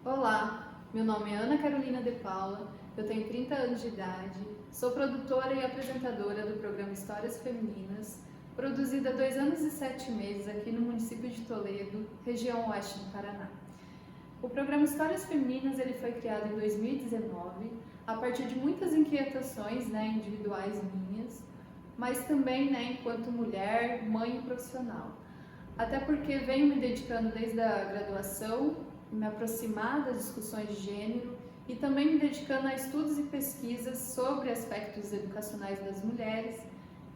Olá, meu nome é Ana Carolina de Paula, eu tenho 30 anos de idade, sou produtora e apresentadora do programa Histórias Femininas, produzido há 2 anos e 7 meses aqui no município de Toledo, região oeste do Paraná. O programa Histórias Femininas ele foi criado em 2019, a partir de muitas inquietações individuais minhas, mas também enquanto mulher, mãe e profissional. Até porque venho me dedicando desde a graduação, me aproximar das discussões de gênero e também me dedicando a estudos e pesquisas sobre aspectos educacionais das mulheres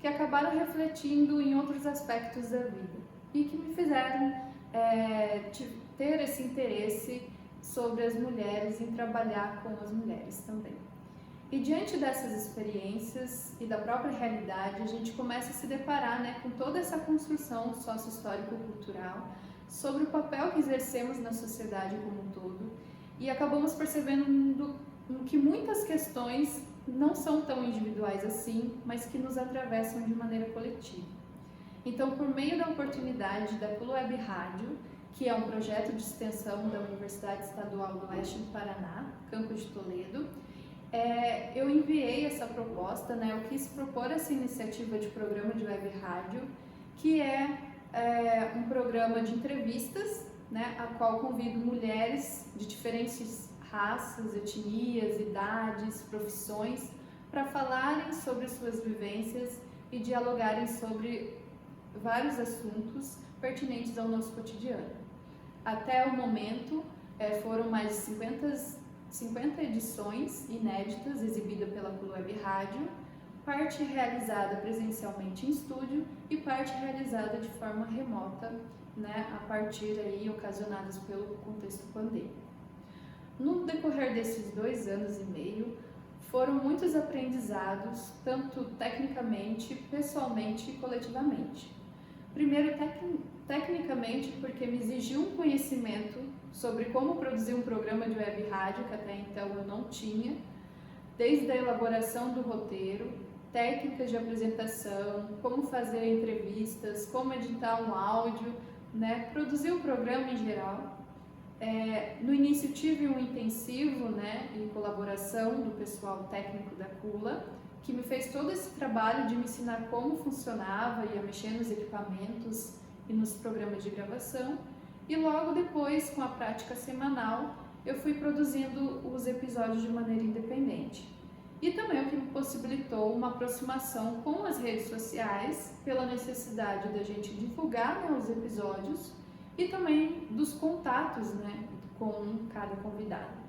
que acabaram refletindo em outros aspectos da vida e que me fizeram ter esse interesse sobre as mulheres, em trabalhar com as mulheres também. E diante dessas experiências e da própria realidade, a gente começa a se deparar com toda essa construção sócio-histórico-cultural sobre o papel que exercemos na sociedade como um todo e acabamos percebendo que muitas questões não são tão individuais assim, mas que nos atravessam de maneira coletiva. Então, por meio da oportunidade da Cula Web Rádio, que é um projeto de extensão da Universidade Estadual do Oeste do Paraná, campus de Toledo, eu enviei essa proposta, eu quis propor essa iniciativa de programa de web rádio, que é um programa de entrevistas, a qual convido mulheres de diferentes raças, etnias, idades, profissões, para falarem sobre suas vivências e dialogarem sobre vários assuntos pertinentes ao nosso cotidiano. Até o momento, foram mais de 50 edições inéditas exibidas pela Cula Web Rádio, parte realizada presencialmente em estúdio e parte realizada de forma remota, a partir ocasionadas pelo contexto pandêmico. No decorrer desses 2 anos e meio, foram muitos aprendizados, tanto tecnicamente, pessoalmente e coletivamente. Primeiro, tecnicamente, porque me exigiu um conhecimento sobre como produzir um programa de web rádio, que até então eu não tinha, desde a elaboração do roteiro, técnicas de apresentação, como fazer entrevistas, como editar um áudio, produzir o programa em geral. No início tive um intensivo em colaboração do pessoal técnico da Cula, que me fez todo esse trabalho de me ensinar como funcionava e a mexer nos equipamentos e nos programas de gravação. E logo depois, com a prática semanal, eu fui produzindo os episódios de maneira independente. E também o que me possibilitou uma aproximação com as redes sociais, pela necessidade da gente divulgar os episódios e também dos contatos com cada convidado.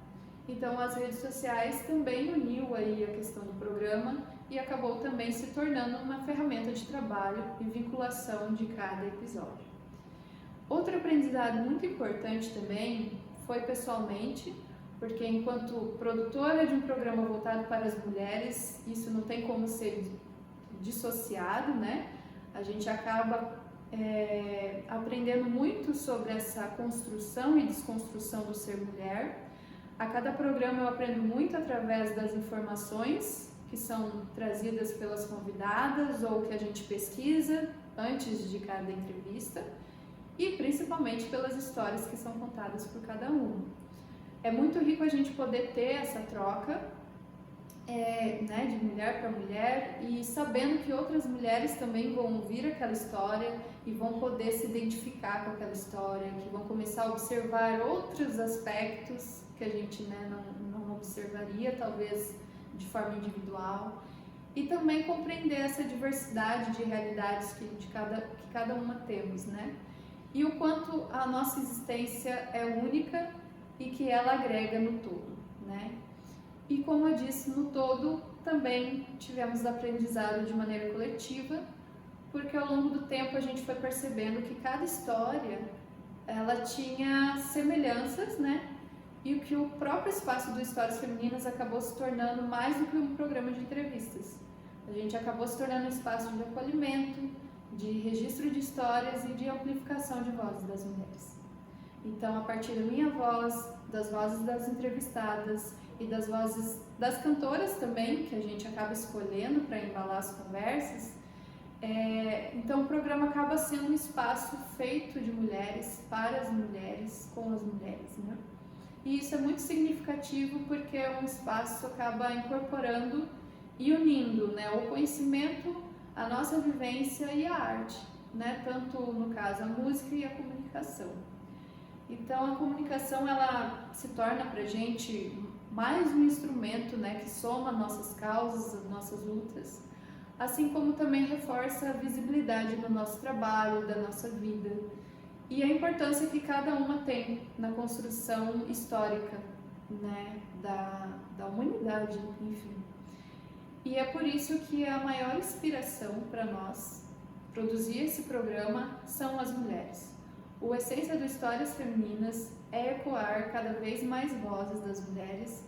Então, as redes sociais também uniu a questão do programa e acabou também se tornando uma ferramenta de trabalho e vinculação de cada episódio. Outro aprendizado muito importante também foi pessoalmente, porque enquanto produtora de um programa voltado para as mulheres, isso não tem como ser dissociado, A gente acaba aprendendo muito sobre essa construção e desconstrução do ser mulher. A cada programa eu aprendo muito através das informações que são trazidas pelas convidadas ou que a gente pesquisa antes de cada entrevista e principalmente pelas histórias que são contadas por cada uma. É muito rico a gente poder ter essa troca de mulher para mulher e sabendo que outras mulheres também vão ouvir aquela história e vão poder se identificar com aquela história, que vão começar a observar outros aspectos que a gente não observaria, talvez de forma individual, e também compreender essa diversidade de realidades que cada uma temos, E o quanto a nossa existência é única e que ela agrega no todo, E como eu disse, no todo também tivemos aprendizado de maneira coletiva, porque ao longo do tempo a gente foi percebendo que cada história ela tinha semelhanças, E que o próprio espaço do Histórias Femininas acabou se tornando mais do que um programa de entrevistas. A gente acabou se tornando um espaço de acolhimento, de registro de histórias e de amplificação de vozes das mulheres. Então, a partir da minha voz, das vozes das entrevistadas e das vozes das cantoras também, que a gente acaba escolhendo para embalar as conversas, então o programa acaba sendo um espaço feito de mulheres, para as mulheres, com as mulheres, E isso é muito significativo porque um espaço acaba incorporando e unindo, né, o conhecimento, a nossa vivência e a arte, né, tanto no caso a música e a comunicação. Então a comunicação ela se torna para a gente mais um instrumento, né, que soma nossas causas, as nossas lutas, assim como também reforça a visibilidade do nosso trabalho, da nossa vida e a importância que cada uma tem na construção histórica, né, da humanidade, enfim. E é por isso que a maior inspiração para nós produzir esse programa são as mulheres. O essência do Histórias Femininas é ecoar cada vez mais vozes das mulheres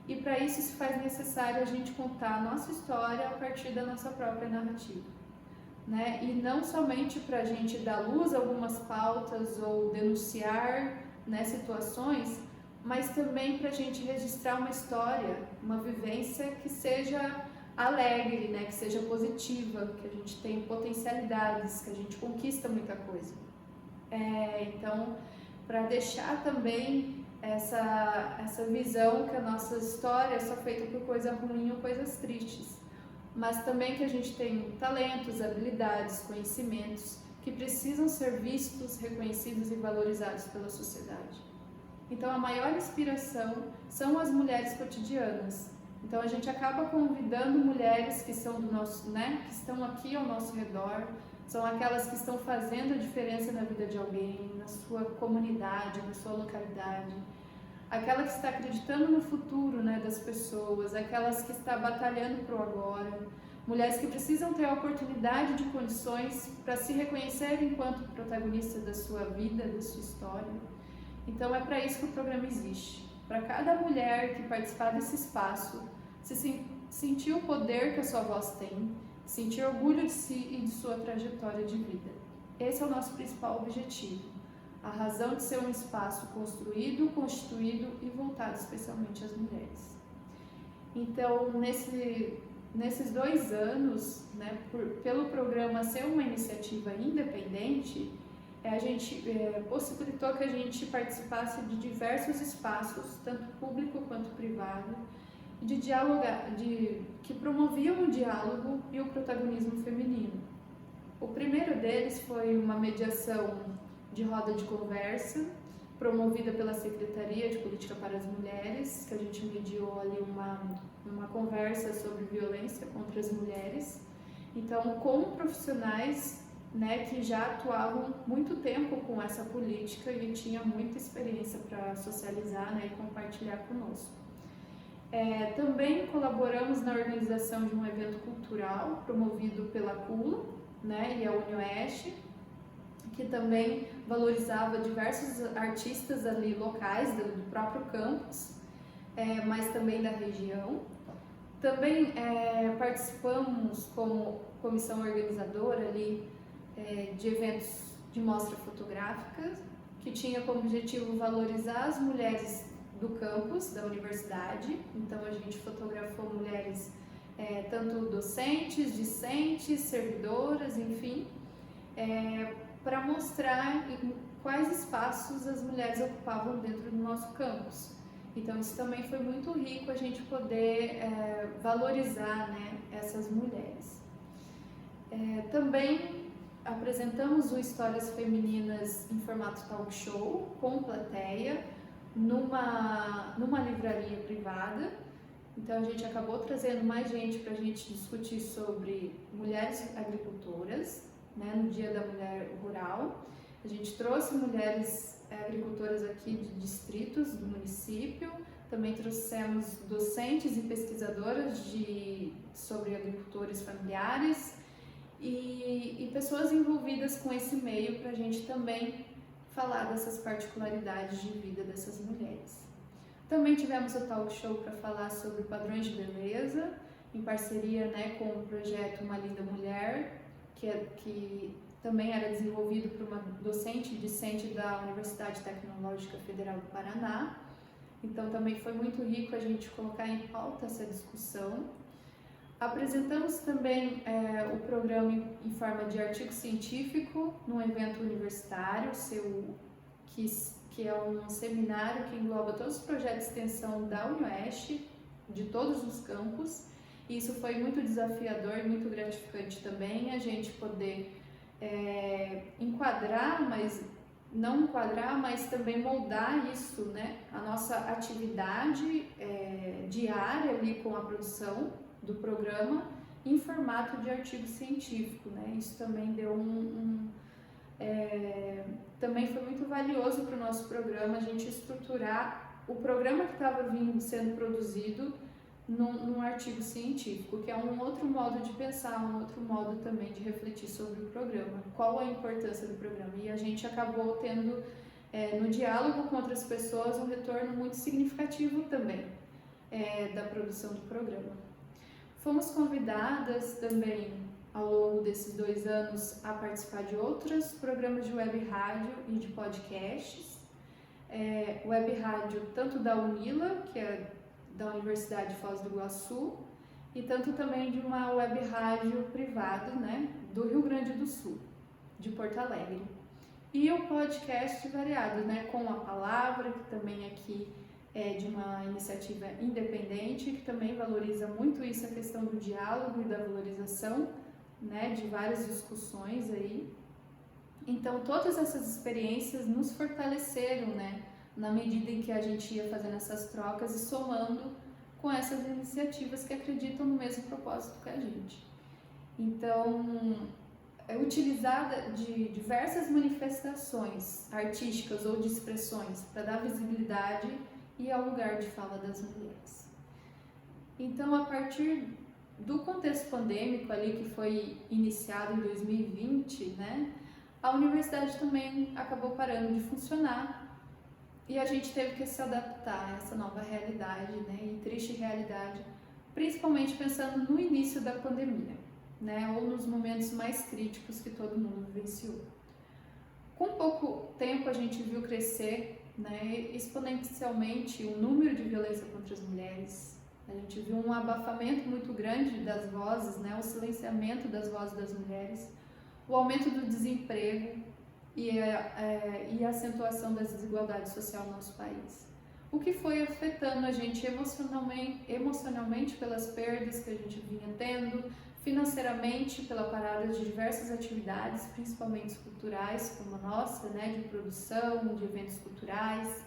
e para isso se faz necessário a gente contar a nossa história a partir da nossa própria narrativa, né? E não somente para a gente dar luz a algumas pautas ou denunciar, né, situações, mas também para a gente registrar uma história, uma vivência que seja alegre, né, que seja positiva, que a gente tem potencialidades, que a gente conquista muita coisa. Então, para deixar também essa visão que a nossa história é só feita por coisa ruim ou coisas tristes, mas também que a gente tem talentos, habilidades, conhecimentos que precisam ser vistos, reconhecidos e valorizados pela sociedade. Então, a maior inspiração são as mulheres cotidianas. Então, a gente acaba convidando mulheres que são do nosso, né, que estão aqui ao nosso redor, são aquelas que estão fazendo a diferença na vida de alguém, na sua comunidade, na sua localidade, aquela que está acreditando no futuro, né, das pessoas, aquelas que está batalhando para o agora, mulheres que precisam ter a oportunidade de condições para se reconhecer enquanto protagonista da sua vida, da sua história. Então é para isso que o programa existe, para cada mulher que participar desse espaço sentir o poder que a sua voz tem, sentir orgulho de si e de sua trajetória de vida. Esse é o nosso principal objetivo, a razão de ser um espaço construído, constituído e voltado especialmente às mulheres. Então, nesses 2 anos, né, pelo programa ser uma iniciativa independente, a gente possibilitou que a gente participasse de diversos espaços, tanto público quanto privado, que promoviam o diálogo e o protagonismo feminino. O primeiro deles foi uma mediação de roda de conversa, promovida pela Secretaria de Política para as Mulheres, que a gente mediou ali uma conversa sobre violência contra as mulheres. Então, com profissionais, né, que já atuavam muito tempo com essa política e tinham muita experiência para socializar, né, e compartilhar conosco. Também colaboramos na organização de um evento cultural promovido pela CULA, né, e a UniOeste, que também valorizava diversos artistas ali locais do próprio campus, mas também da região. Também participamos como comissão organizadora ali de eventos de mostra fotográfica, que tinha como objetivo valorizar as mulheres do campus, da universidade. Então a gente fotografou mulheres tanto docentes, discentes, servidoras, enfim, para mostrar quais espaços as mulheres ocupavam dentro do nosso campus. Então isso também foi muito rico a gente poder valorizar, né, essas mulheres. Também apresentamos o Histórias Femininas em formato talk show, com plateia, numa livraria privada. Então a gente acabou trazendo mais gente para a gente discutir sobre mulheres agricultoras, né, no Dia da Mulher Rural. A gente trouxe mulheres agricultoras aqui de distritos do município, também trouxemos docentes e pesquisadoras sobre agricultores familiares e pessoas envolvidas com esse meio para a gente também falar dessas particularidades de vida dessas mulheres. Também tivemos o talk show para falar sobre padrões de beleza, em parceria, né, com o projeto Uma Linda Mulher, que também era desenvolvido por uma docente e discente da Universidade Tecnológica Federal do Paraná. Então também foi muito rico a gente colocar em pauta essa discussão. Apresentamos também o programa em forma de artigo científico num evento universitário, que que é um seminário que engloba todos os projetos de extensão da UniOeste, de todos os campos. E isso foi muito desafiador e muito gratificante também, a gente poder enquadrar, mas também moldar isso, né, a nossa atividade diária ali com a produção do programa em formato de artigo científico, né? Isso também deu também foi muito valioso para o nosso programa, a gente estruturar o programa que estava sendo produzido num artigo científico, que é um outro modo de pensar, um outro modo também de refletir sobre o programa, qual a importância do programa. E a gente acabou tendo, no diálogo com outras pessoas, um retorno muito significativo também da produção do programa. Fomos convidadas também, ao longo desses 2 anos, a participar de outros programas de web rádio e de podcasts. Web rádio tanto da UNILA, que é da Universidade de Foz do Iguaçu, e tanto também de uma web rádio privada, né, do Rio Grande do Sul, de Porto Alegre. E o podcast variado, né, com a palavra, que também aqui é de uma iniciativa independente, que também valoriza muito isso, a questão do diálogo e da valorização, né, de várias discussões aí. Então, todas essas experiências nos fortaleceram, né, na medida em que a gente ia fazendo essas trocas e somando com essas iniciativas que acreditam no mesmo propósito que a gente. Então, é utilizada de diversas manifestações artísticas ou de expressões para dar visibilidade e ao lugar de fala das mulheres. Então, a partir do contexto pandêmico ali que foi iniciado em 2020, né, a universidade também acabou parando de funcionar e a gente teve que se adaptar a essa nova realidade, né, e triste realidade, principalmente pensando no início da pandemia, né, ou nos momentos mais críticos que todo mundo vivenciou. Com pouco tempo a gente viu crescer, né, exponencialmente o número de violência contra as mulheres. A gente viu um abafamento muito grande das vozes, né, o silenciamento das vozes das mulheres, o aumento do desemprego e a acentuação das desigualdades sociais no nosso país. O que foi afetando a gente emocionalmente pelas perdas que a gente vinha tendo, financeiramente pela parada de diversas atividades, principalmente culturais, como a nossa, né, de produção, de eventos culturais,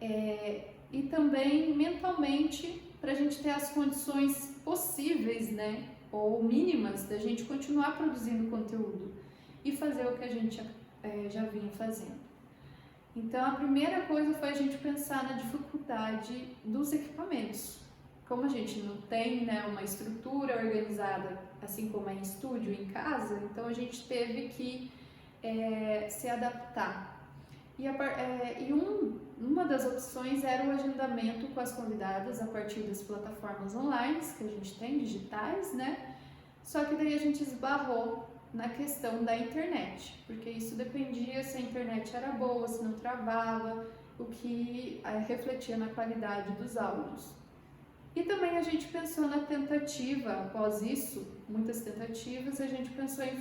e também mentalmente para a gente ter as condições possíveis, né, ou mínimas, da gente continuar produzindo conteúdo e fazer o que a gente já vinha fazendo. Então, a primeira coisa foi a gente pensar na dificuldade dos equipamentos. Como a gente não tem, né, uma estrutura organizada, assim como é em estúdio, em casa, então a gente teve que se adaptar. Uma das opções era o agendamento com as convidadas a partir das plataformas online que a gente tem, digitais, né? Só que daí a gente esbarrou na questão da internet, porque isso dependia se a internet era boa, se não travava, o que refletia na qualidade dos áudios. E também a gente pensou na tentativa, após isso, muitas tentativas, a gente pensou em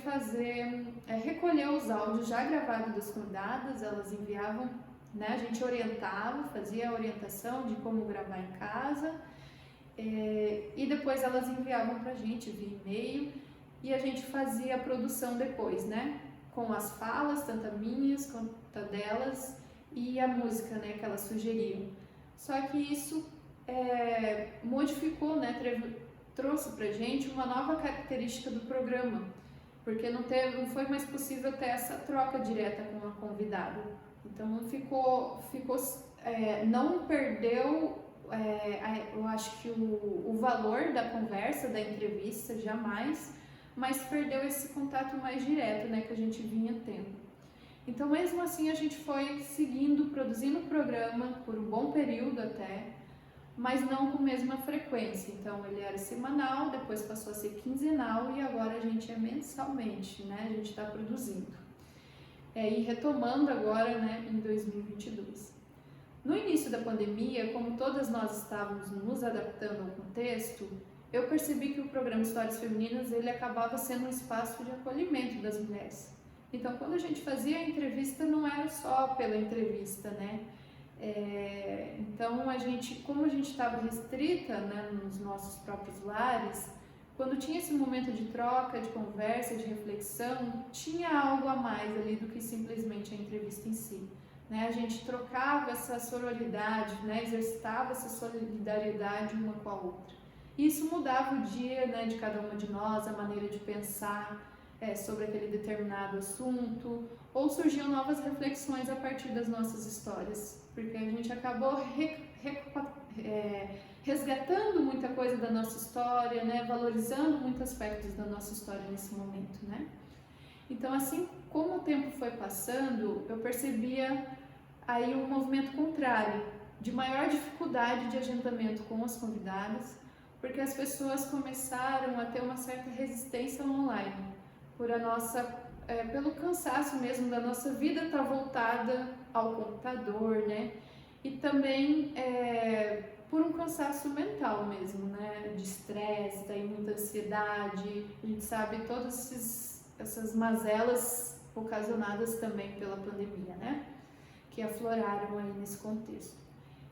recolher os áudios já gravados das convidadas, elas enviavam, né, a gente orientava, fazia a orientação de como gravar em casa, e depois elas enviavam pra gente via e-mail, e a gente fazia a produção depois, né, com as falas, tanto minhas quanto delas, e a música, né, que elas sugeriam. Só que isso modificou, né, trouxe pra gente uma nova característica do programa, porque não foi mais possível ter essa troca direta com a convidada. Então não perdeu, eu acho que o valor da conversa, da entrevista, jamais, mas perdeu esse contato mais direto, né, que a gente vinha tendo. Então, mesmo assim, a gente foi seguindo, produzindo o programa por um bom período até, mas não com a mesma frequência. Então, ele era semanal, depois passou a ser quinzenal e agora a gente é mensalmente, né? A gente está produzindo. E retomando agora, né, em 2022. No início da pandemia, como todas nós estávamos nos adaptando ao contexto, eu percebi que o programa Histórias Femininas ele acabava sendo um espaço de acolhimento das mulheres. Então, quando a gente fazia a entrevista, não era só pela entrevista, né? Então, como a gente estava restrita, né, nos nossos próprios lares, quando tinha esse momento de troca, de conversa, de reflexão, tinha algo a mais ali do que simplesmente a entrevista em si. Né? A gente trocava essa sororidade, né? Exercitava essa solidariedade uma com a outra. E isso mudava o dia, né, de cada uma de nós, a maneira de pensar sobre aquele determinado assunto, ou surgiam novas reflexões a partir das nossas histórias, porque a gente acabou resgatando muita coisa da nossa história, né, valorizando muitos aspectos da nossa história nesse momento, né? Então, assim como o tempo foi passando, eu percebia aí um movimento contrário, de maior dificuldade de agendamento com as convidadas, porque as pessoas começaram a ter uma certa resistência online, pelo cansaço mesmo da nossa vida estar voltada ao computador, né? E também por um cansaço mental mesmo, né? De estresse, daí muita ansiedade, a gente sabe todas essas mazelas ocasionadas também pela pandemia, né? Que afloraram aí nesse contexto.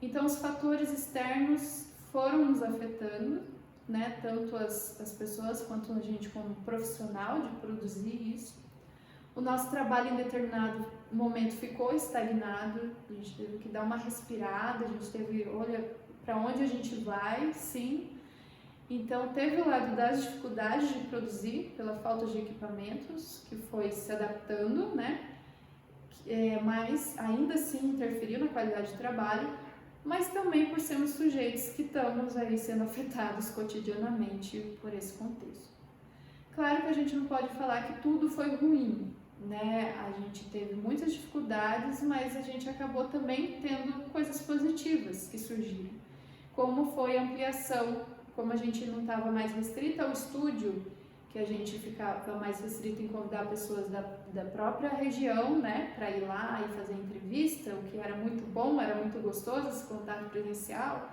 Então, os fatores externos foram nos afetando, né? Tanto as pessoas quanto a gente como profissional de produzir isso. O nosso trabalho em determinado momento ficou estagnado, a gente teve que dar uma respirada, a gente teve, olha, para onde a gente vai, sim. Então, teve o lado das dificuldades de produzir, pela falta de equipamentos, que foi se adaptando, né? Mas ainda assim interferiu na qualidade de trabalho, mas também por sermos sujeitos que estamos aí sendo afetados cotidianamente por esse contexto. Claro que a gente não pode falar que tudo foi ruim, né? A gente teve muitas dificuldades, mas a gente acabou também tendo coisas positivas que surgiram, como foi a ampliação, como a gente não estava mais restrita ao estúdio, que a gente ficava mais restrito em convidar pessoas da própria região, né, para ir lá e fazer entrevista, o que era muito bom, era muito gostoso esse contato presencial,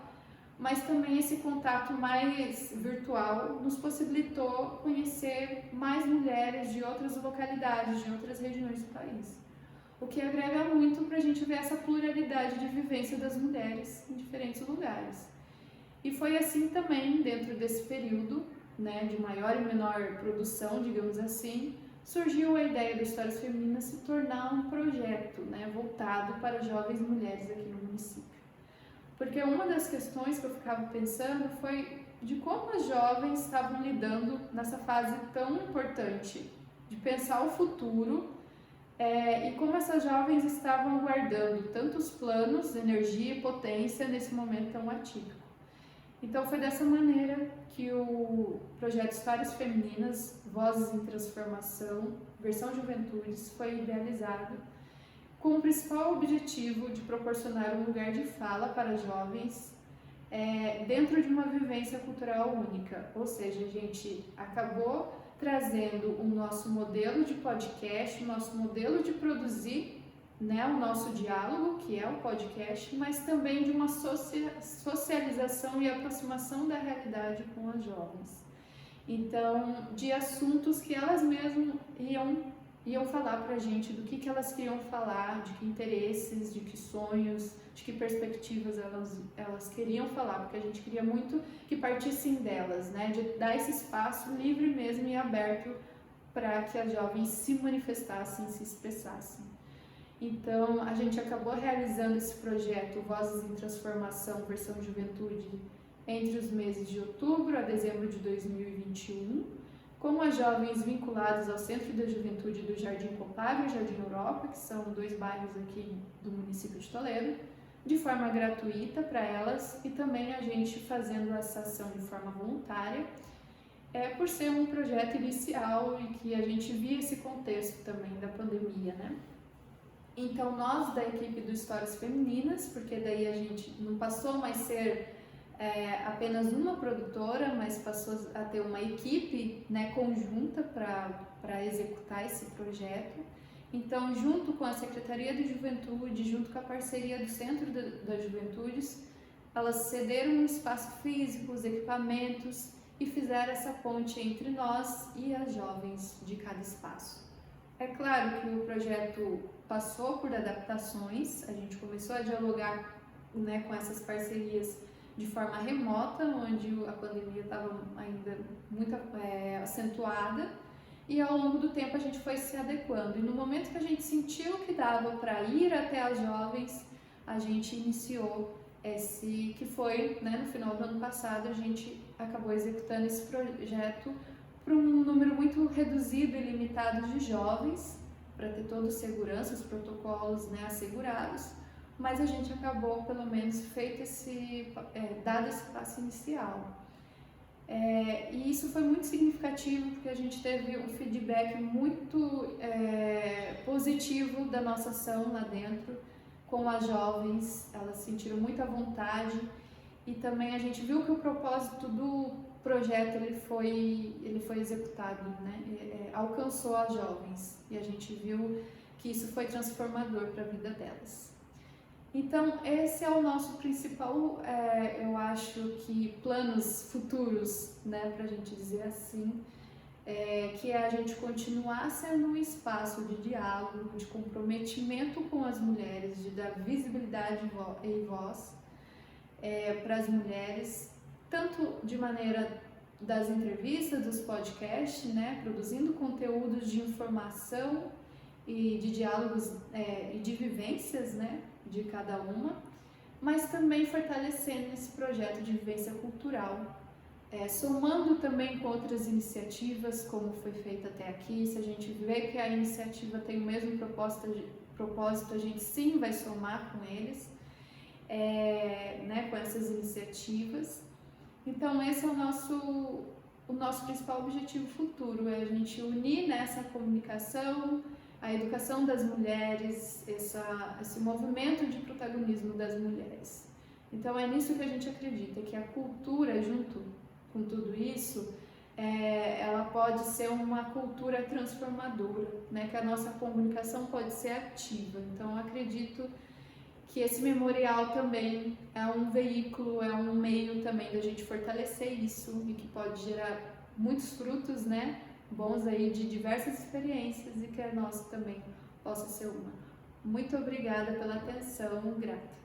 mas também esse contato mais virtual nos possibilitou conhecer mais mulheres de outras localidades, de outras regiões do país, o que agrega muito para a gente ver essa pluralidade de vivência das mulheres em diferentes lugares. E foi assim também, dentro desse período, né, de maior e menor produção, digamos assim, surgiu a ideia do Histórias Femininas se tornar um projeto, né, voltado para jovens mulheres aqui no município. Porque uma das questões que eu ficava pensando foi de como as jovens estavam lidando nessa fase tão importante de pensar o futuro e como essas jovens estavam guardando tantos planos, energia e potência nesse momento tão atípico. Então foi dessa maneira que o projeto Histórias Femininas, Vozes em Transformação, versão Juventudes, foi idealizado com o principal objetivo de proporcionar um lugar de fala para jovens dentro de uma vivência cultural única. Ou seja, a gente acabou trazendo o nosso modelo de podcast, o nosso modelo de produzir, né, o nosso diálogo, que é o podcast, mas também de uma socialização e aproximação da realidade com as jovens. Então, de assuntos que elas mesmas iam falar pra gente, do que elas queriam falar, de que interesses, de que sonhos, de que perspectivas elas queriam falar, porque a gente queria muito que partissem delas, né, de dar esse espaço livre mesmo e aberto para que as jovens se manifestassem, se expressassem. Então, a gente acabou realizando esse projeto Vozes em Transformação, versão Juventude, entre os meses de outubro a dezembro de 2021, com as jovens vinculadas ao Centro da Juventude do Jardim Copagro e Jardim Europa, que são 2 bairros aqui do município de Toledo, de forma gratuita para elas, e também a gente fazendo essa ação de forma voluntária, por ser um projeto inicial e que a gente via esse contexto também da pandemia, né? Então, nós da equipe do Histórias Femininas, porque daí a gente não passou mais a ser apenas uma produtora, mas passou a ter uma equipe, né, conjunta para executar esse projeto. Então, junto com a Secretaria de Juventude, junto com a parceria do Centro das Juventudes, elas cederam um espaço físico, os equipamentos e fizeram essa ponte entre nós e as jovens de cada espaço. É claro que o projeto passou por adaptações, a gente começou a dialogar, né, com essas parcerias de forma remota, onde a pandemia estava ainda muito acentuada, e ao longo do tempo a gente foi se adequando. E no momento que a gente sentiu que dava para ir até as jovens, a gente iniciou que foi, né, no final do ano passado, a gente acabou executando esse projeto para um número muito reduzido e limitado de jovens, para ter toda a segurança, os protocolos, né, assegurados, mas a gente acabou, pelo menos, dado esse passo inicial. E isso foi muito significativo, porque a gente teve um feedback muito positivo da nossa ação lá dentro, com as jovens, elas sentiram muita vontade, e também a gente viu que o propósito do projeto ele foi executado, né? Alcançou as jovens, e a gente viu que isso foi transformador para a vida delas. Então, esse é o nosso principal, eu acho que planos futuros, né, para a gente dizer assim, que é a gente continuar sendo um espaço de diálogo, de comprometimento com as mulheres, de dar visibilidade e voz para as mulheres, tanto de maneira das entrevistas, dos podcasts, né, produzindo conteúdos de informação e de diálogos e de vivências, né, de cada uma, mas também fortalecendo esse projeto de vivência cultural, somando também com outras iniciativas, como foi feito até aqui. Se a gente vê que a iniciativa tem o mesmo propósito, a gente sim vai somar com eles, né, com essas iniciativas. Então esse é o nosso principal objetivo futuro, é a gente unir nessa comunicação, a educação das mulheres, esse movimento de protagonismo das mulheres. Então é nisso que a gente acredita, que a cultura, junto com tudo isso, ela pode ser uma cultura transformadora, né? Que a nossa comunicação pode ser ativa. Então eu acredito que esse memorial também é um veículo, é um meio também da gente fortalecer isso, e que pode gerar muitos frutos, né, bons aí de diversas experiências, e que a nossa também possa ser uma. Muito obrigada pela atenção, grata.